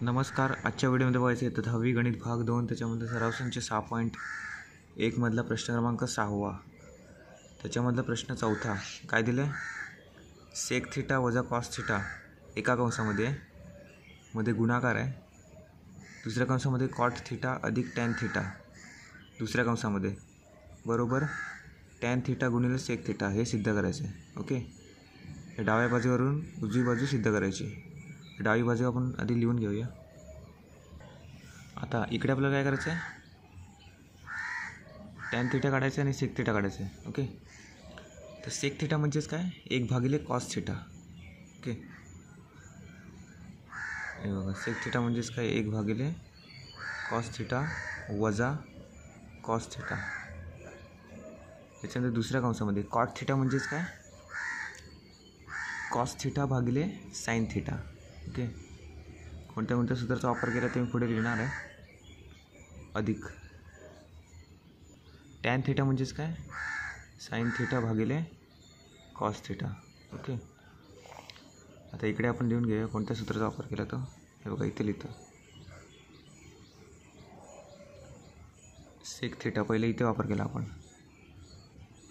नमस्कार. आजच्या व्हिडिओमध्ये बघायचं आहे तर 10वी गणित भाग 2 त्याच्यामध्ये सराव संच 6.1 मधला प्रश्न क्रमांक 6वा. त्याच्यामधला प्रश्न 4था काय दिलं आहे, सेक थिटा वजा कॉस थिटा एका कंसामध्ये मध्ये गुणाकार आहे, दुसऱ्या कंसामध्ये कॉट थिटा अधिक टॅन थिटा दुसऱ्या कंसामध्ये बरोबर टॅन थिटा गुणिले सेक थिटा हे सिद्ध करायचं आहे. ओके, हे डाव्या बाजूवरून उजवी बाजू सिद्ध करायची. डावी बाजू आपण आधी लिहून घेऊया. आता इकडे आपल्याला काय करायचं आहे, टॅन थिटा काढायचं आणि सेक थिटा काढायचं आहे. ओके, तर सेक थिटा म्हणजेच काय, 1/, कॉस थिटा. ओके, हे बघा सेक थिटा म्हणजेच काय, 1/, कॉस थिटा वजा कॉस थिटा. त्याच्यानंतर दुसऱ्या कंसामध्ये कॉट थिटा म्हणजेच काय, कॉस थिटा भागिले साइन थिटा. ओके, कोणत्या सूत्राचा वापर केला ते मी पुढे लिहिणार आहे. अधिक टॅन थिटा म्हणजेच काय, साइन थिटा भागिले कॉस थिटा. ओके, आता इकडे आपण लिहून घेऊया कोणत्या सूत्राचा वापर केला तो. हे बघा इथे लिहितो, सेक थिटा पहिले इथे वापर केला आपण,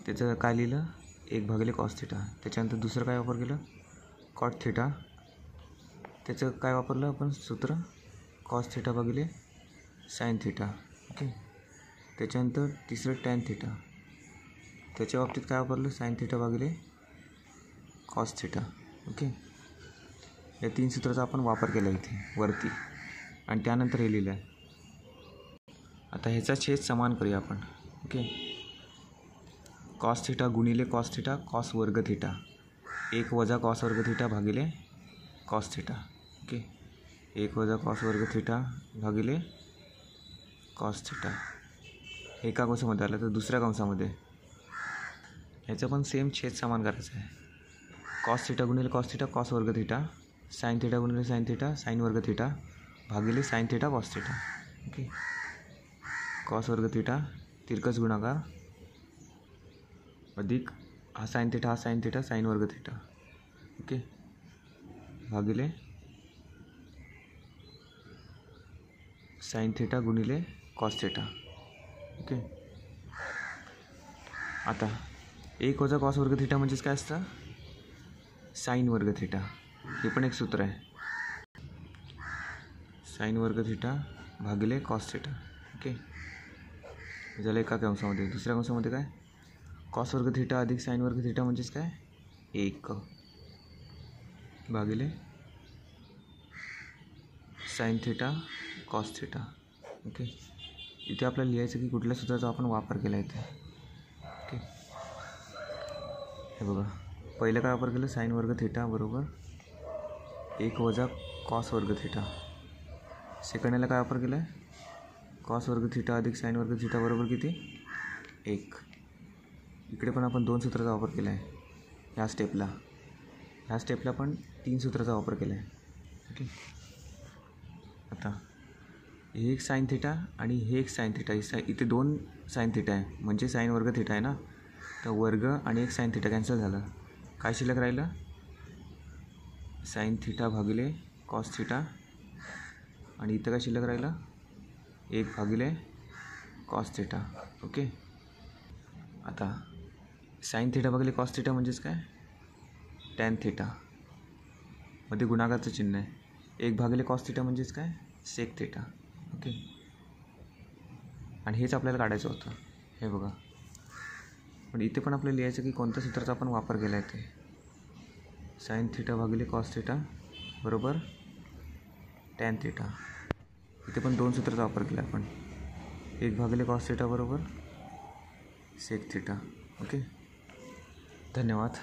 त्याचं काय लिहिलं 1/, कॉस थिटा. त्याच्यानंतर दुसरं काय वापर केलं, कॉट थिटा. त्याचं काय वापरलं आपण सूत्र, कॉस थिटा भागिले साइन थिटा. ओके, त्याच्यानंतर तिसरं टॅन थिटा. त्याच्या बाबतीत काय वापरलं, साइन थिटा भागिले कॉस थिटा. ओके, या 3 सूत्राचा आपण वापर केला इथे वरती आणि त्यानंतर हे लिहिलं आहे. आता ह्याचा छेद समान करूया आपण. ओके, कॉस थिटा गुणिले कॉस थिटा कॉस वर्ग थिटा 1 वजा कॉस वर्ग थिटा भागिले कॉस थिटा. ओके, 1 वजा कॉस वर्ग थिटा भागिले कॉस थिटा. एका कंसामध्ये आलं तर दुसऱ्या कंसामध्ये ह्याचं पण सेम छेद समान करायचं आहे. कॉस थिटा गुणिले कॉस थिटा कॉस वर्ग थिटा, साइन थिटा गुणिले साइन थिटा साइन वर्ग थिटा भागिले sine theta cos theta. Okay, cos वर्ग थिटा तिरकस गुणाकार अधिक हा साइन थिटा साइन वर्ग थिटा. ओके, भागिले साइन थिटा गुणिले कॉस थिटा. ओके, आता 1 वजा कॉस वर्ग थिटा म्हणजेच काय असतं, साइन वर्ग थिटा. हे पण एक सूत्र आहे, साइन वर्ग थिटा भागिले कॉस थिटा. ओके, झालं एका कंसामध्ये. दुसऱ्या कंसामध्ये काय, कॉस वर्ग थिटा अधिक साइन वर्ग थिटा म्हणजेच काय, 1 भागिले sine theta cos theta. Okay, इथे आपल्याला लिहायचं की कुठल्या सूत्राचा आपण वापर केला इथे. ओके, हे बघा पहिलं काय वापर केलं, साइन वर्ग थिटा बरोबर 1 वजा कॉस वर्ग थिटा. सेकंडला काय वापर केला आहे, कॉस वर्ग थिटा अधिक साइन वर्ग थिटा बरोबर किती, 1. इकडे पण आपण 2 सूत्राचा वापर केला आहे. ह्या स्टेपला पण 3 सूत्राचा वापर केला आहे. ओके, आता हे एक साइन थिटा आणि हे एक साइन थिटा. इथे 2 साइन थिटा आहे म्हणजे साइन वर्ग थिटा आहे ना, तर वर्ग आणि एक साइन थिटा कॅन्सल झालं. काय शिल्लक राहिलं, साइन थिटा भागिले कॉस थिटा आणि इथं काय शिल्लक राहिलं, 1/, कॉस थिटा. ओके, आता साइन थिटा भागिले कॉस थिटा म्हणजेच काय, टॅन थिटा मध्ये गुणाकारचं चिन्ह आहे. 1/, कॉस थिटा म्हणजेच काय, सेक थिटा. ओके, आणि हेच आपल्याला काढायचं होतं. हे बघा, पण इथे पण आपल्याला लिहायचं की कोणत्या सूत्राचा आपण वापर केला आहे ते, साइन थिटा भागिले कॉस थिटा बरोबर टॅन थिटा. इथे पण 2 सूत्राचा वापर केला आपण, 1/, कॉस थिटा बरोबर सेक थिटा. ओके, धन्यवाद.